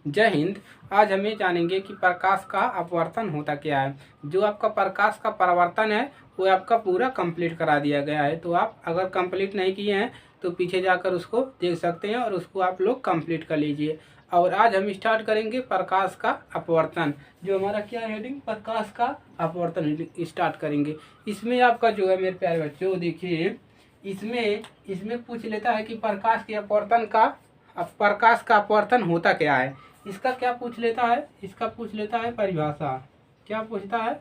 जय हिंद। आज हम ये जानेंगे कि प्रकाश का अपवर्तन होता क्या है। जो आपका प्रकाश का परावर्तन है वो आपका पूरा कंप्लीट करा दिया गया है, तो आप अगर कंप्लीट नहीं किए हैं तो पीछे जाकर उसको देख सकते हैं और उसको आप लोग कंप्लीट कर लीजिए। और आज हम स्टार्ट करेंगे प्रकाश का अपवर्तन। जो हमारा क्या हेडिंग, प्रकाश का अपवर्तन स्टार्ट करेंगे। इसमें आपका जो है मेरे प्यारे बच्चों, देखिए इसमें इसमें पूछ लेता है कि प्रकाश के अपवर्तन का प्रकाश का अपवर्तन होता क्या है। इसका क्या पूछ लेता है, इसका पूछ लेता है परिभाषा। क्या पूछता है?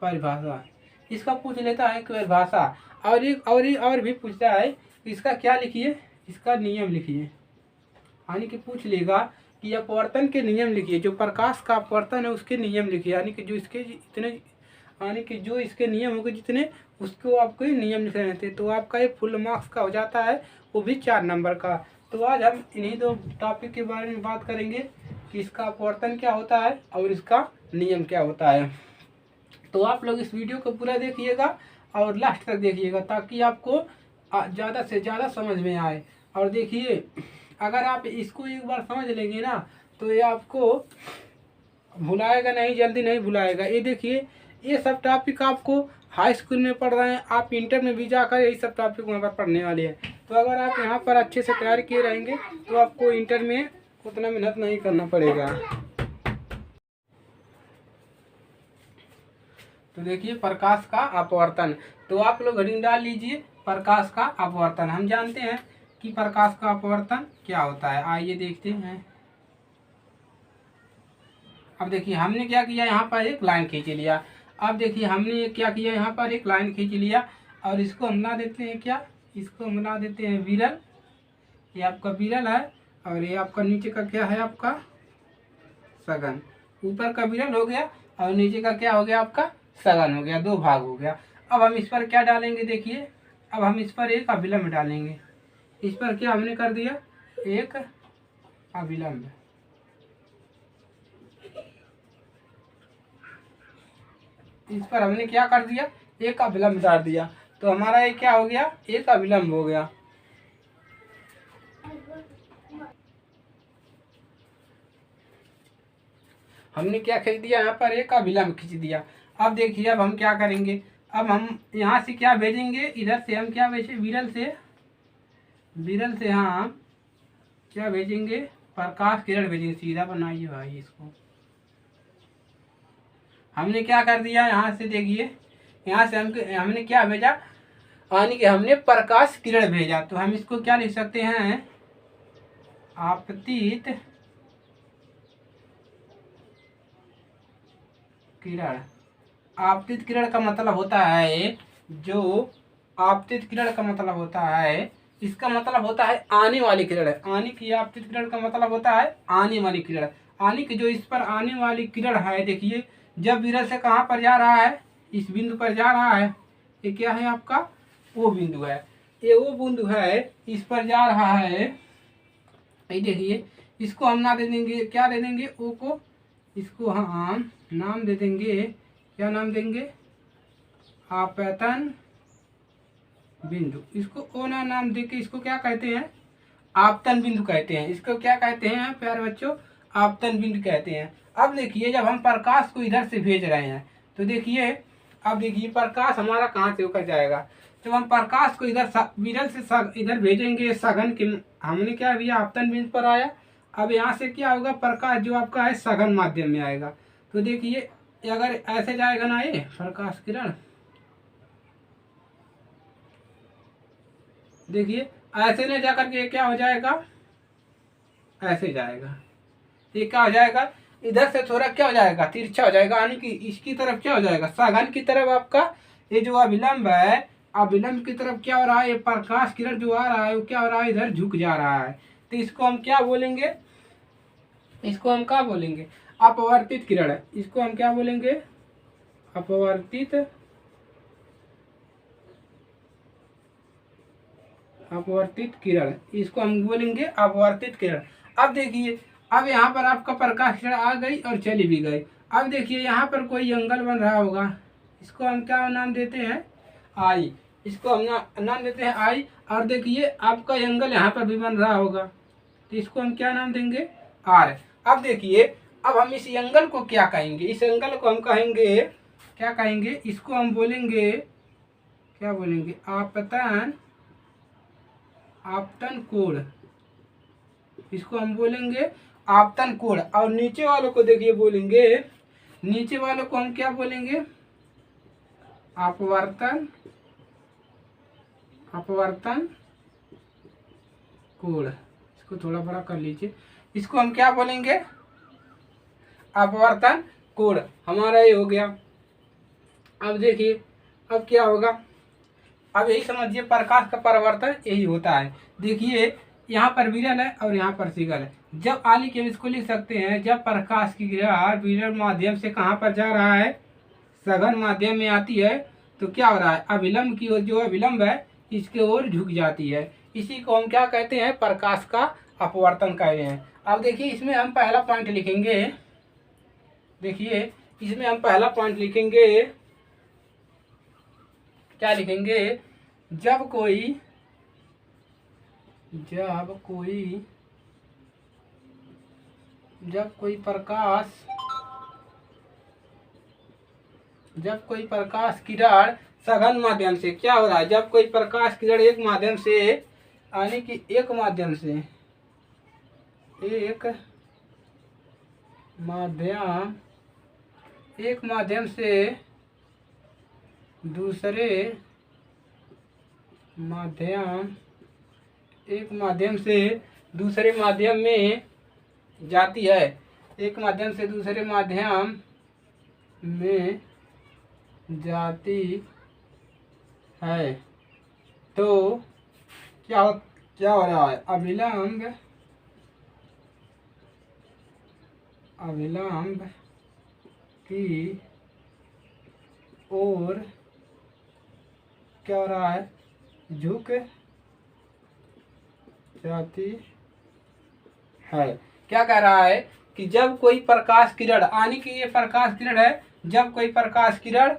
परिभाषा। इसका पूछ लेता है परिभाषा। और भी पूछता है इसका क्या लिखिए, इसका नियम लिखिए। यानी कि पूछ लेगा कि अपवर्तन के नियम लिखिए। जो प्रकाश का अपवर्तन है उसके नियम लिखिए, यानी कि जो इसके इतने, यानी कि जो इसके नियम होंगे जितने, उसको आपको नियम लिखने रहते हैं। तो आपका ये फुल मार्क्स का हो जाता है, वो भी 4 नंबर का। तो आज हम इन्हीं दो टॉपिक के बारे में बात करेंगे कि इसका अपवर्तन क्या होता है और इसका नियम क्या होता है। तो आप लोग इस वीडियो को पूरा देखिएगा और लास्ट तक देखिएगा, ताकि आपको ज़्यादा से ज़्यादा समझ में आए। और देखिए, अगर आप इसको एक बार समझ लेंगे ना तो ये आपको भुलाएगा नहीं, जल्दी नहीं भुलाएगा। ये देखिए, ये सब टॉपिक आपको हाई स्कूल में पढ़ रहे हैं, आप इंटर में भी जाकर यही सब टॉपिक वहाँ पर पढ़ने वाले हैं। तो अगर आप यहाँ पर अच्छे से तैयार किए रहेंगे तो आपको इंटर में उतना मेहनत नहीं करना पड़ेगा। तो देखिए, प्रकाश का अपवर्तन। तो आप लोग हेडिंग डाल लीजिए, प्रकाश का अपवर्तन। हम जानते हैं कि प्रकाश का अपवर्तन क्या होता है। आइए देखते हैं। अब देखिए हमने क्या किया, यहाँ पर एक लाइन खींच लिया। अब देखिए हमने क्या किया, यहाँ पर एक लाइन खींच लिया और इसको हम बना देते हैं क्या, इसको हम बना देते हैं विरल। ये आपका विरल है और ये आपका नीचे का क्या है, आपका सघन। ऊपर का विरल हो गया और नीचे का क्या हो गया, आपका सघन हो गया। 2 भाग हो गया। अब हम इस पर क्या डालेंगे, देखिए अब हम इस पर एक अभिलंब डालेंगे। इस पर क्या हमने कर दिया, एक अभिलंब। इस पर हमने क्या कर दिया, एक अभिलंब डाल दिया। तो हमारा ये क्या हो गया, एक अभिलंब हो गया। हमने क्या खींच दिया, यहाँ पर एक अभिलंब खींच दिया। अब देखिए, अब हम क्या करेंगे, अब हम यहाँ से क्या भेजेंगे, इधर से हम क्या भेजें, विरल से हम क्या भेजेंगे, प्रकाश किरण भेजेंगे। सीधा बनाइए भाई इसको। हमने क्या कर दिया, यहाँ से देखिए, यहाँ से हमने क्या भेजा, यानी कि हमने प्रकाश किरण भेजा। तो हम इसको क्या लिख सकते हैं, आपतित किरण। आपतित किरण का मतलब होता है, जो आपतित किरण का मतलब होता है, इसका मतलब होता है आने वाली किरण। आने की आपतित किरण का मतलब होता है आने वाली किरण। आने की जो इस पर आने वाली किरण है, देखिए जब विरल से कहाँ पर जा रहा है, इस बिंदु पर जा रहा है। ये क्या है आपका, वो बिंदु है। ये वो बिंदु है, इस पर जा रहा है। ये देखिए, इसको हम ना दे देंगे, क्या दे देंगे, ओ को। इसको हम नाम दे देंगे, क्या नाम देंगे, आपतन बिंदु। इसको ओ ना नाम देके इसको क्या कहते हैं, आपतन बिंदु कहते हैं। इसको क्या कहते हैं प्यारे बच्चों, आपतन बिंदु कहते हैं। अब देखिए, जब हम प्रकाश को इधर से भेज रहे हैं तो देखिए, अब देखिए प्रकाश हमारा कहाँ से होकर जाएगा। जब हम प्रकाश को इधर विरल से इधर भेजेंगे सघन के, हमने क्या भी आपतन बिंदु पर आया। अब यहाँ से क्या होगा, प्रकाश जो आपका है सघन माध्यम में आएगा। तो देखिए, अगर ऐसे जाएगा ना ये प्रकाश किरण, देखिए ऐसे नहीं जाकर के क्या हो जाएगा, ऐसे जाएगा। ये क्या हो जाएगा, इधर से थोड़ा क्या हो जाएगा, तिरछा हो जाएगा। यानी कि इसकी तरफ क्या हो जाएगा, सघन की तरफ आपका ये जो अभिलंब है, अभिलंब की तरफ क्या हो रहा है, ये प्रकाश किरण जो आ रहा है वो क्या हो रहा है, इधर झुक जा रहा है। तो इसको हम क्या बोलेंगे, इसको हम क्या बोलेंगे, अपवर्तित किरण है। इसको हम क्या बोलेंगे, अपवर्तित अपवर्तित किरण। इसको हम बोलेंगे अपवर्तित किरण। अब देखिए, अब यहाँ पर आपका प्रकाश किरण आ गई और चली भी गई। अब देखिए यहाँ पर कोई एंगल बन रहा होगा, इसको हम क्या नाम देते हैं, आई। इसको हम नाम देते हैं आई। और देखिए आपका एंगल यहाँ पर भी बन रहा होगा, तो इसको हम क्या नाम देंगे, आर। अब देखिए, अब हम इस एंगल को क्या कहेंगे, इस एंगल को हम कहेंगे, क्या कहेंगे, इसको हम बोलेंगे, क्या बोलेंगे, आपतन, आपतन कोण, इसको हम बोलेंगे आपतन कोण। और नीचे वालों को देखिए बोलेंगे, नीचे वालों को हम क्या बोलेंगे, अपवर्तन, अपवर्तन कोण। इसको थोड़ा बड़ा कर लीजिए, इसको हम क्या बोलेंगे, अपवर्तन कोण। हमारा ये हो गया। अब देखिए अब क्या होगा, अब यही समझिए प्रकाश का परावर्तन यही होता है। देखिए यहाँ पर विरल है और यहाँ पर शीघ्र है। जब आली के इसको लिख सकते हैं, जब प्रकाश की किरण विरल माध्यम से कहाँ पर जा रहा है, सघन माध्यम में आती है, तो क्या हो रहा है, अविलंब की ओर, जो अविलंब है इसके ओर झुक जाती है। इसी को हम क्या कहते हैं, प्रकाश का अपवर्तन कहते हैं। अब देखिए इसमें हम पहला पॉइंट लिखेंगे, देखिए इसमें हम पहला पॉइंट लिखेंगे, क्या लिखेंगे, जब कोई प्रकाश किरण सघन माध्यम से, क्या हो रहा है, जब कोई प्रकाश किरण एक माध्यम से, यानी कि एक माध्यम से दूसरे माध्यम में जाती है, एक माध्यम से दूसरे माध्यम में जाती है, तो क्या हो रहा है, अविलंब की ओर क्या हो रहा है, झुक जाती है। क्या कह रहा है कि जब कोई प्रकाश किरण, यानी कि ये प्रकाश किरण है, जब कोई प्रकाश किरण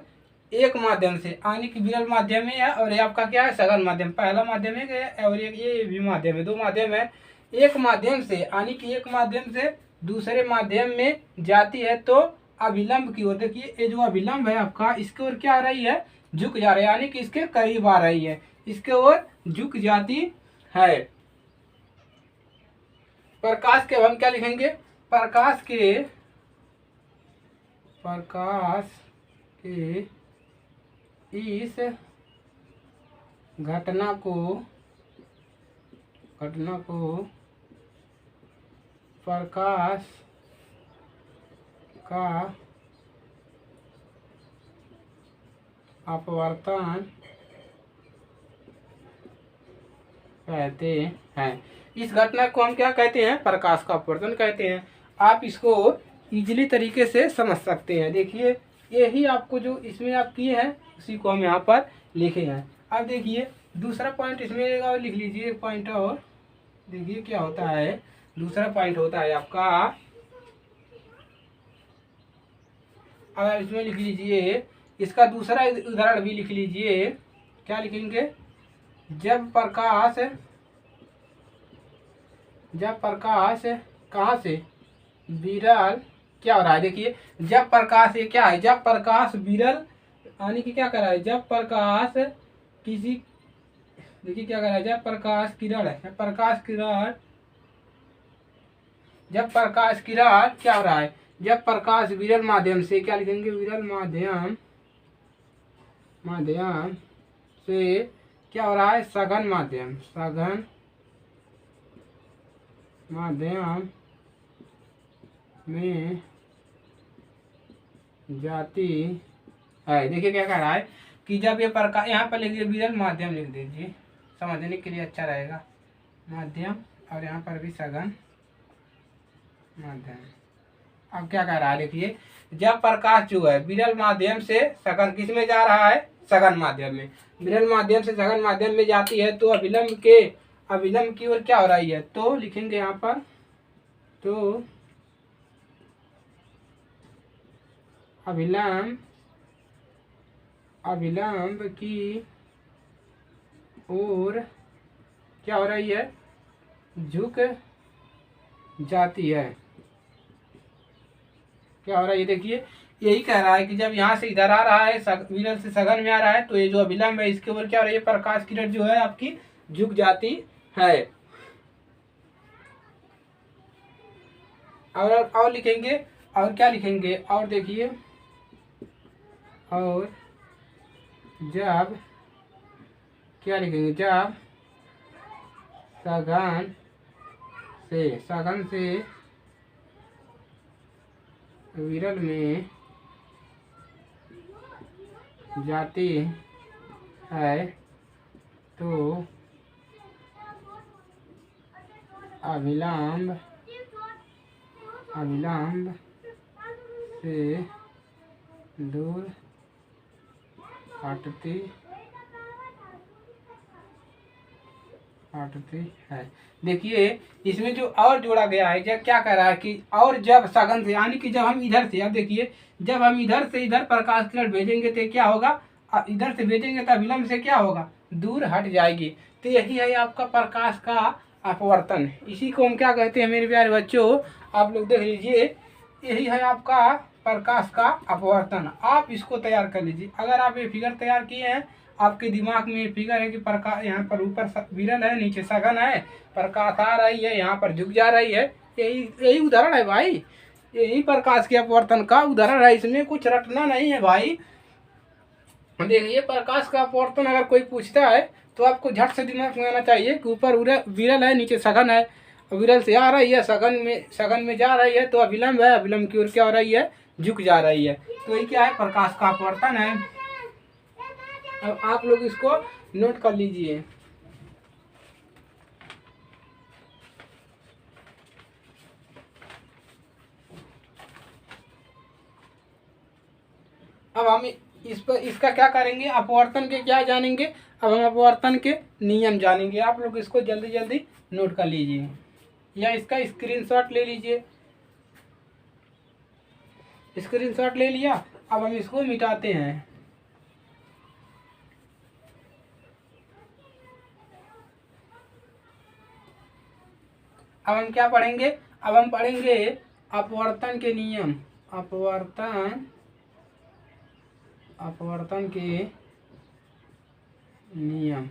एक माध्यम से, यानी कि विरल माध्यम में है, और ये आपका क्या है, सघन माध्यम, पहला माध्यम है और ये भी माध्यम है, दो माध्यम है, एक माध्यम से, यानी कि एक माध्यम से दूसरे माध्यम में जाती है, तो अभिलंब की ओर, देखिए ये जो अभिलंब है आपका, इसके ओर क्या आ रही है, झुक जा रही है, यानी कि इसके करीब आ रही है, इसके ओर झुक जाती है। प्रकाश के हम क्या लिखेंगे, प्रकाश के इस घटना को प्रकाश का अपवर्तन कहते हैं। इस घटना को हम क्या कहते हैं, प्रकाश का अपवर्तन कहते हैं। आप इसको इजीली तरीके से समझ सकते हैं। देखिए यही आपको जो इसमें आप किए हैं उसी को हम यहाँ पर लिखे हैं। अब देखिए दूसरा पॉइंट इसमें और लिख लीजिए, एक पॉइंट और देखिए क्या होता है। दूसरा पॉइंट होता है आपका, अगर इसमें लिख लीजिए, इसका दूसरा उदाहरण भी लिख लीजिए। क्या लिखेंगे, जब प्रकाश कहाँ से, विरल, क्या हो रहा है, देखिए जब प्रकाश, ये क्या है, जब प्रकाश विरल, यानी कि क्या कर रहा है, जब प्रकाश किसी, देखिए क्या कर रहा है, जब प्रकाश किरण है, जब प्रकाश किरण क्या हो रहा है, जब प्रकाश विरल माध्यम से, क्या लिखेंगे, विरल माध्यम से क्या हो रहा है, सघन माध्यम में जाती है। देखिए क्या कह रहा है कि जब ये प्रकाश, यहाँ पर लिख दीजिए विरल माध्यम लिख दीजिए, समझने के लिए अच्छा रहेगा, माध्यम, और यहाँ पर भी सघन माध्यम। अब क्या कह रहा है, देखिए जब प्रकाश जो है विरल माध्यम से सघन, किस में जा रहा है, सघन माध्यम में, विरल माध्यम से सघन माध्यम में जाती है, तो अविलंब की ओर क्या हो रही है, तो लिखेंगे यहाँ पर, तो अविलंब की ओर क्या हो रही है, झुक जाती है। क्या हो रहा है ये देखिए, यही कह रहा है कि जब यहाँ से इधर आ रहा है, विरल से सघन में आ रहा है, तो ये जो अभिलंब है इसके ऊपर क्या हो रही है, प्रकाश किरण जो है आपकी झुक जाती है। और लिखेंगे, और क्या लिखेंगे, और देखिए, और जब क्या लिखेंगे, जब सघन से विरल में जाती है तो अभिलंब से दूर हटती है। देखिए इसमें जो और जोड़ा गया है, जब क्या कह रहा है कि और जब सघन से, यानी कि जब हम इधर से, अब देखिए जब हम इधर से इधर प्रकाश किरण भेजेंगे तो क्या होगा, इधर से भेजेंगे तो अभिलंब से क्या होगा, दूर हट जाएगी। तो यही है आपका प्रकाश का अपवर्तन। इसी को हम क्या कहते हैं मेरे प्यारे बच्चों, आप लोग देख लीजिए, यही है आपका प्रकाश का अपवर्तन। आप इसको तैयार कर लीजिए। अगर आप ये फिगर तैयार किए हैं, आपके दिमाग में फिगर है कि प्रकाश यहाँ पर ऊपर विरल है, नीचे सघन है, प्रकाश आ रही है, यहाँ पर झुक जा रही है, यही उदाहरण है भाई, यही प्रकाश के अपवर्तन का उदाहरण है। इसमें कुछ रटना नहीं है भाई। देखिए प्रकाश का अपवर्तन अगर कोई पूछता है तो आपको झट से दिमाग में आना चाहिए कि ऊपर विरल है, नीचे सघन है, विरल से आ रही है, सघन में जा रही है, तो अभिलंब है, अभिलंब की ओर क्या हो रही है, झुक जा रही है। तो ये क्या है, प्रकाश का अपवर्तन है। अब आप लोग इसको नोट कर लीजिए। अब हम इस पर इसका क्या करेंगे, अपवर्तन के क्या जानेंगे, अब हम अपवर्तन के नियम जानेंगे। आप लोग इसको जल्दी जल्दी नोट कर लीजिए या इसका स्क्रीनशॉट ले लीजिए। स्क्रीनशॉट ले लिया, अब हम इसको मिटाते हैं। अब हम क्या पढ़ेंगे, अब हम पढ़ेंगे अपवर्तन के नियम। अपवर्तन के नियम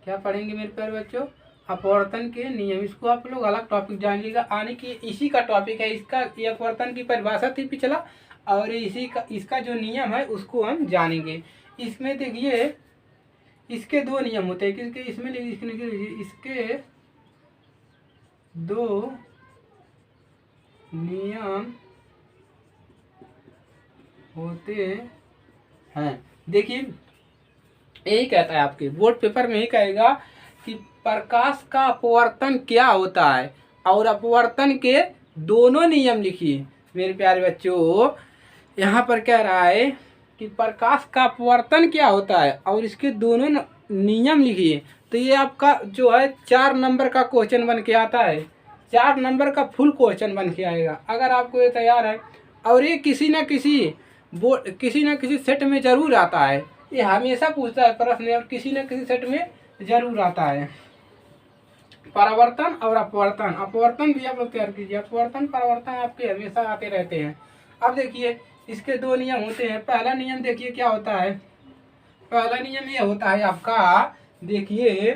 क्या पढ़ेंगे मेरे प्यारे बच्चों, अपवर्तन के नियम। इसको आप लोग अलग टॉपिक जानिएगा, आने की इसी का टॉपिक है, इसका ये अपवर्तन की परिभाषा थी पिछला, और इसी का इसका जो नियम है उसको हम जानेंगे। इसमें देखिए इसके दो नियम होते हैं, क्योंकि इसमें इसके दो नियम होते हैं। देखिए यही कहता है, आपके बोर्ड पेपर में यही कहेगा कि प्रकाश का अपवर्तन क्या होता है, और अपवर्तन के दोनों नियम लिखिए। मेरे प्यारे बच्चों यहाँ पर कह रहा है कि प्रकाश का अपवर्तन क्या होता है और इसके दोनों नियम लिखिए। तो ये आपका जो है 4 नंबर का क्वेश्चन बन के आता है, 4 नंबर का फुल क्वेश्चन बन के आएगा। अगर आपको ये तैयार है, और ये किसी न किसी सेट में जरूर आता है, ये हमेशा पूछता है प्रश्न, और किसी न किसी सेट में जरूर आता है। परावर्तन और अपवर्तन, अपवर्तन भी आप लोग तैयार कीजिए, अपवर्तन परावर्तन आपके हमेशा आते रहते हैं। अब देखिए इसके दो नियम होते हैं। पहला नियम देखिए क्या होता है, पहला नियम ये होता है आपका, देखिए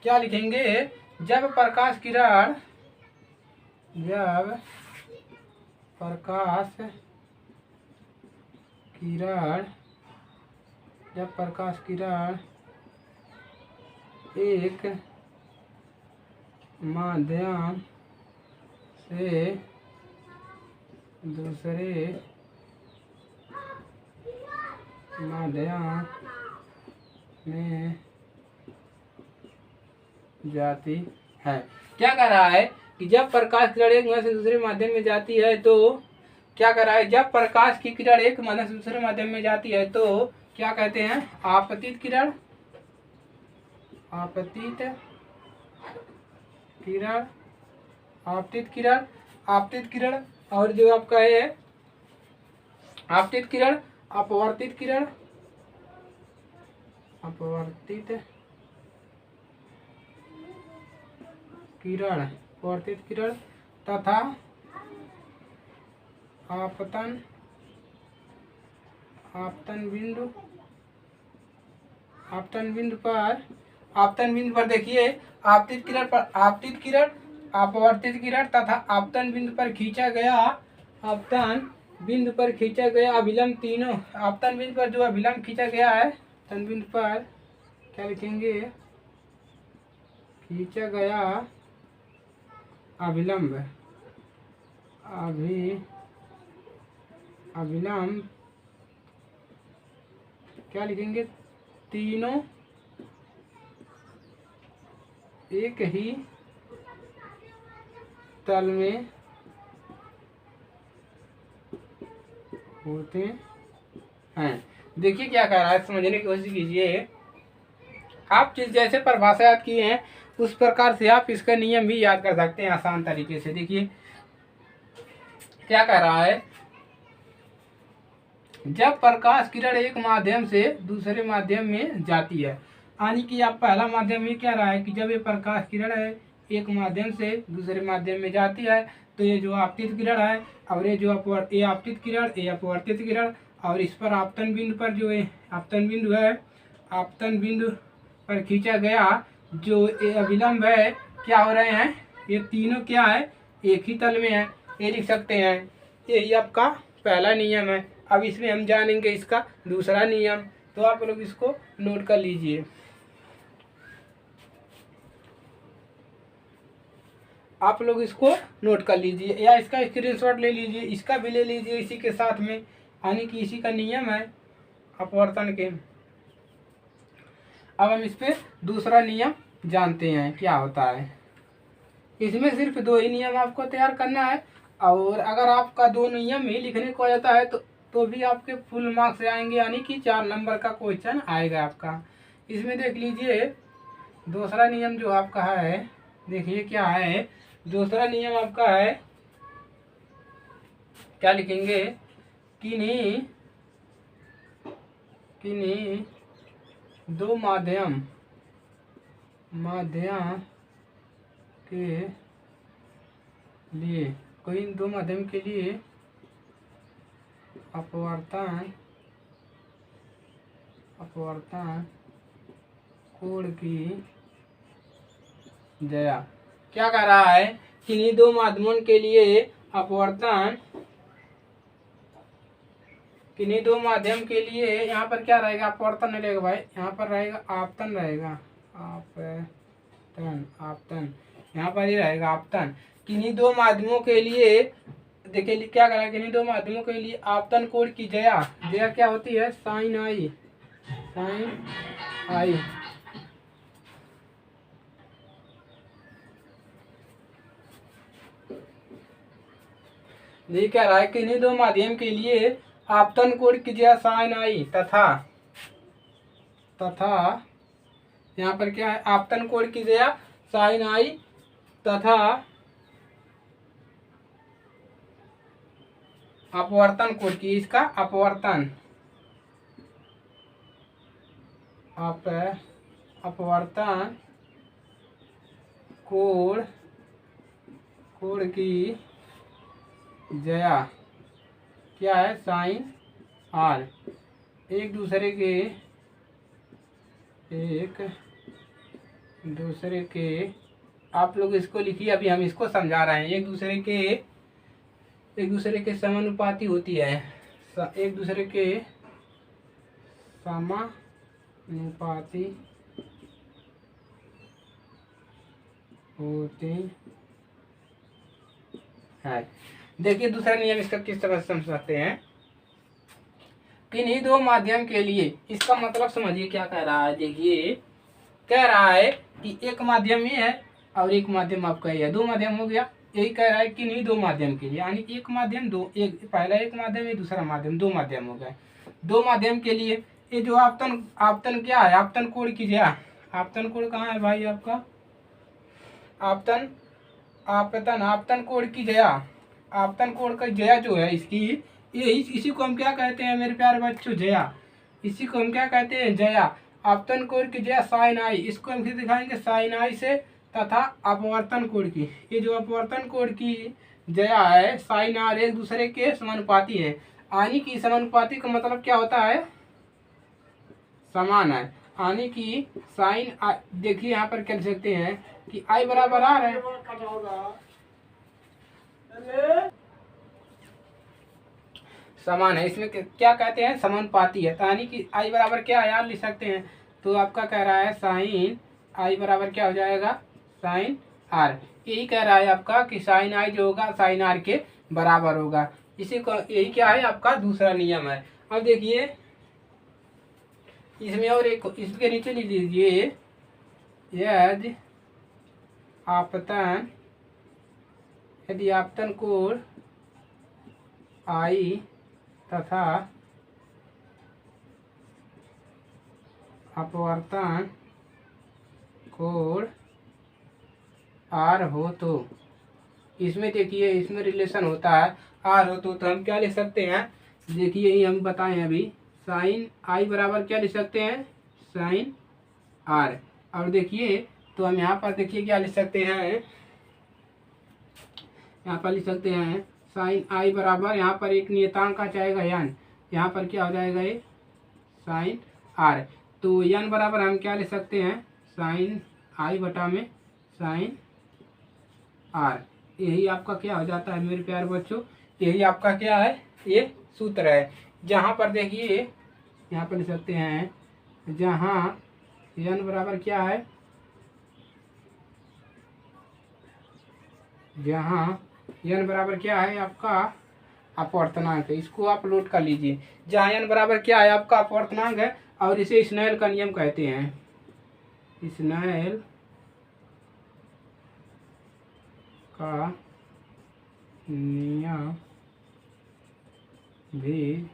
क्या लिखेंगे, जब प्रकाश किरण एक माध्यम से दूसरे माध्यम में जाती है। क्या कह रहा है कि जब प्रकाश किरण एक माध्यम से दूसरे माध्यम में जाती है तो क्या कर रहा है, जब प्रकाश की किरण एक माध्यम से दूसरे माध्यम में जाती है तो क्या कहते हैं, आपतित किरण, आपतित किरण, और जो आपका है आपतित किरण, अपवर्तित किरण, अपवर्तित किरण तथा आपतन बिंदु पर देखिए आपतित किरण अपवर्तित किरण तथा आपतन बिंदु पर खींचा गया अभिलंब तीनों आपतन बिंदु पर जो अभिलंब खींचा गया है तन बिंदु पर क्या लिखेंगे खींचा गया अभिलंब क्या लिखेंगे तीनों एक ही तल में होते हैं। देखिए क्या कह रहा है, समझने की कोशिश कीजिए। आप जिस जैसे परिभाषा याद किए हैं उस प्रकार से आप इसका नियम भी याद कर सकते हैं आसान तरीके से। देखिए क्या कह रहा है, जब प्रकाश किरण एक माध्यम से दूसरे माध्यम में जाती है, यानी कि आप पहला माध्यम ये कह रहा है कि जब ये प्रकाश किरण है एक माध्यम से दूसरे माध्यम में जाती है तो ये जो आपतित किरण है और ये जो आपतित किरण ये अपवर्तित किरण और इस पर आपतन बिंदु पर जो आपतन बिंदु है आपतन बिंदु पर खींचा गया जो ये अभिलंब है क्या हो रहे हैं, ये तीनों क्या है एक ही तल में है, ये लिख सकते हैं। यही आपका पहला नियम है। अब इसमें हम जानेंगे इसका दूसरा नियम, तो आप लोग इसको नोट कर लीजिए। आप लोग इसको नोट कर लीजिए या इसका स्क्रीनशॉट ले लीजिए, इसका भी ले लीजिए इसी के साथ में, यानी कि इसी का नियम है अपवर्तन के। अब हम इस पे दूसरा नियम जानते हैं क्या होता है। इसमें सिर्फ दो ही नियम आपको तैयार करना है और अगर आपका दो नियम ही लिखने को आ जाता है तो भी आपके फुल मार्क्स आएंगे, यानी कि 4 नंबर का क्वेश्चन आएगा आपका। इसमें देख लीजिए दूसरा नियम जो आपका है, देखिए क्या है दूसरा नियम आपका है, क्या लिखेंगे किन्हीं दो माध्यम के लिए कोई दो माध्यम के लिए अपवर्तन कोण की जया। क्या कह रहा है, किन्हीं दो माध्यमों के लिए अपवर्तन किन्हीं दो माध्यम के लिए यहाँ पर क्या रहेगा अपवर्तन नहीं रहेगा भाई, यहाँ पर रहेगा आपतन रहेगा आपतन यहाँ पर ही रहेगा आपतन। किन्हीं दो माध्यमों के लिए देखिए क्या करा, किन्हीं दो माध्यमों के लिए आपतन कोण की जया क्या होती है साइन आई ये कह रहा है किन्हीं दो माध्यम के लिए आपतन कोण की जया साइन आई तथा यहाँ पर क्या है आपतन कोण की जया साइन आई तथा अपवर्तन कोण की, इसका अपवर्तन कोण की जया क्या है साइन आर। एक दूसरे के आप लोग इसको लिखिए, अभी हम इसको समझा रहे हैं। एक दूसरे के समानुपाती होती है, एक दूसरे के समानुपाती होते हैं। देखिए दूसरा नियम इसका किस तरह से समझ सकते हैं, किन्हीं दो माध्यम के लिए, इसका मतलब समझिए क्या कह रहा है। देखिए कह रहा है कि एक माध्यम ये है और एक माध्यम आपका ये है, दो माध्यम हो गया। यही कह रहा है कि नहीं दो माध्यम के लिए, यानी एक माध्यम पहला एक माध्यम है दूसरा माध्यम, दो माध्यम हो गए। दो माध्यम के लिए ये जो आपतन क्या है आपतन कोण की जया, आपतन कोण कहाँ है भाई आपका आपतन कोण की जया, आपतन कोण का जया जो है इसकी इसी को हम क्या कहते हैं मेरे प्यारे बच्चों जया, इसी को हम क्या कहते हैं जया। आपतन कोण की जया साइन आई, इसको हम फिर दिखाएंगे साइन आई से तथा अपवर्तन कोण की, ये जो अपवर्तन कोण की जया है साइन आर एक दूसरे के समानुपाती है। यानी कि समानुपाती का मतलब क्या होता है, समान है। यानी कि साइन देखिए यहाँ पर कह सकते हैं कि आई बराबर आर है, समान है। इसमें क्या कहते हैं, समानुपाती है। तो यानी कि आई बराबर क्या है यार लिख सकते हैं। तो आपका कह रहा है साइन आई बराबर क्या हो जाएगा, साइन आर। यही कह रहा है आपका कि साइन आई जो होगा साइन आर के बराबर होगा। इसी को यही क्या है आपका दूसरा नियम है। अब देखिए इसमें और एक इसके नीचे लिख लीजिए, यदि आपतन कोण आई तथा अपवर्तन कोण आर हो तो, इसमें देखिए इसमें रिलेशन होता है आर हो तो हम क्या लिख सकते हैं, देखिए यही हम बताएं अभी, साइन आई बराबर क्या लिख सकते हैं, साइन आर। और देखिए तो हम यहाँ पर देखिए क्या लिख सकते हैं, यहाँ पर लिख सकते हैं साइन आई बराबर, यहाँ पर एक नियतांक आ जाएगा यन, यहाँ पर क्या हो जाएगा ये साइन आर। तो यन बराबर हम क्या लिख सकते हैं, साइन आई बटा में साइन आर। यही आपका क्या हो जाता है मेरे प्यारे बच्चों, यही आपका क्या है ये सूत्र है। जहाँ पर देखिए यहाँ पर लिख सकते हैं, जहाँ यन बराबर क्या है, जहाँ यन बराबर क्या है आपका अपवर्तनांक है, इसको आप नोट कर लीजिए। जहाँ यन बराबर क्या है आपका अपवर्तनांक है, और इसे स्नेल का नियम कहते हैं, स्नेल का नियम भी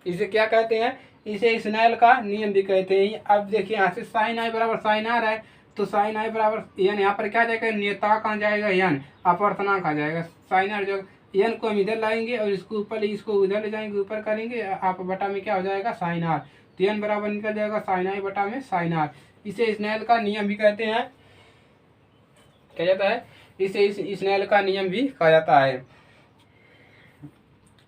इसे क्या कहते हैं, इसे स्नेल का नियम भी कहते हैं। अब देखिए यहाँ से साइन आई बराबर साइन आर है, तो साइन आई बराबर यन, यहाँ पर क्या जाएगा नियतांक आ जाएगा यन, अपवर्तनांक आ जाएगा साइन आर। जो यन को हम इधर लाएंगे और इसको ऊपर इसको इधर ले जाएंगे, ऊपर करेंगे, आप बटा में क्या हो जाएगा साइन आर। तो यन बराबर निकल जाएगा साइन आई बटा में साइन आर। इसे स्नेल का नियम भी कहते हैं, क्या जाता है, इसे स्नेल का नियम भी कहा जाता है।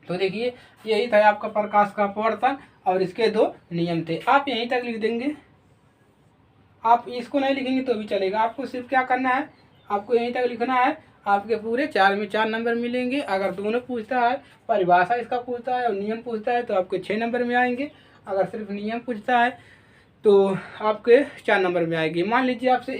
तो देखिए यही था आपका प्रकाश का अपवर्तन और इसके दो नियम थे। आप यहीं तक लिख देंगे, आप इसको नहीं लिखेंगे तो भी चलेगा। आपको सिर्फ क्या करना है, आपको यहीं तक लिखना है, आपके पूरे 4 में 4 नंबर मिलेंगे। अगर दोनों पूछता है, परिभाषा इसका पूछता है और नियम पूछता है, तो आपके 6 नंबर में आएंगे। अगर सिर्फ नियम पूछता है तो आपके 4 नंबर में आएगी। मान लीजिए आपसे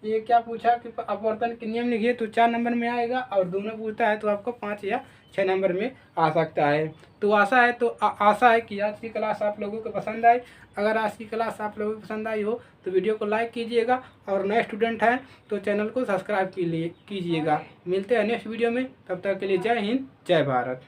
ये क्या पूछा कि अपवर्तन के नियम लिखिए, तो 4 नंबर में आएगा, और दोनों पूछता है तो आपको 5 या 6 नंबर में आ सकता है। तो आशा है कि आज की क्लास आप लोगों को पसंद आई। अगर आज की क्लास आप लोगों को पसंद आई हो तो वीडियो को लाइक कीजिएगा, और नए स्टूडेंट हैं तो चैनल को सब्सक्राइब कीजिएगा। मिलते हैं नेक्स्ट वीडियो में, तब तक के लिए जय हिंद जय भारत।